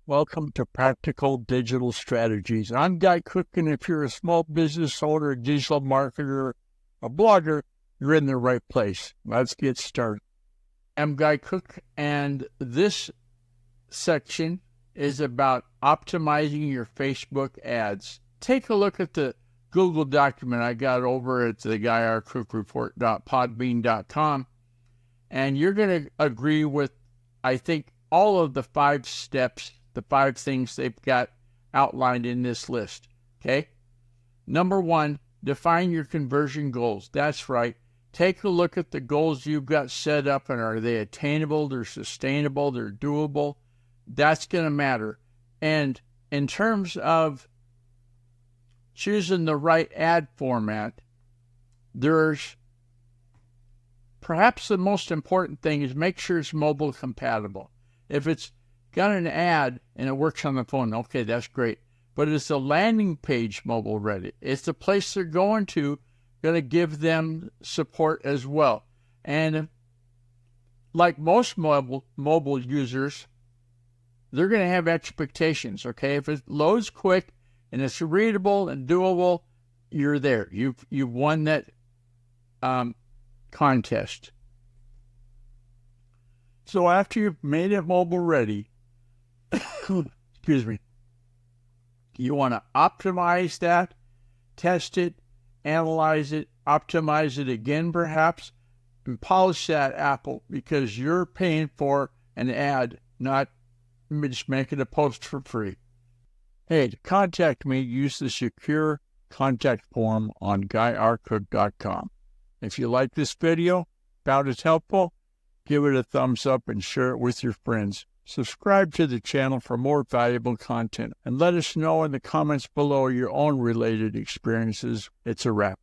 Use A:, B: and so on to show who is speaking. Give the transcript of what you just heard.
A: Welcome to Practical Digital Strategies. I'm Guy Cook, and if you're a small business owner, a digital marketer, a blogger, you're in the right place. Let's get started. I'm Guy Cook, and this section is about optimizing your Facebook ads. Take a look at the Google document I got over at theguyrcookreport.podbean.com, and you're going to agree with, I think, all of the 5 steps, the 5 things they've got outlined in this list, okay? Number 1, define your conversion goals. That's right. Take a look at the goals you've got set up, and are they attainable, they're sustainable, they're doable? That's going to matter. And in terms of choosing the right ad format, there's perhaps the most important thing is make sure it's mobile compatible. If it's got an ad and it works on the phone, okay, that's great. But it's a landing page mobile ready. It's the place they're going to give them support as well. And like most mobile users, they're going to have expectations, okay? If it loads quick and it's readable and doable, you're there. You've won that contest. So after you've made it mobile ready, excuse me, you want to optimize that, test it, analyze it, optimize it again perhaps, and polish that apple, because you're paying for an ad, not just making a post for free. Hey, to contact me, use the secure contact form on guyrcook.com. If you like this video, found it helpful, give it a thumbs up and share it with your friends. Subscribe to the channel for more valuable content, and let us know in the comments below your own related experiences. It's a wrap.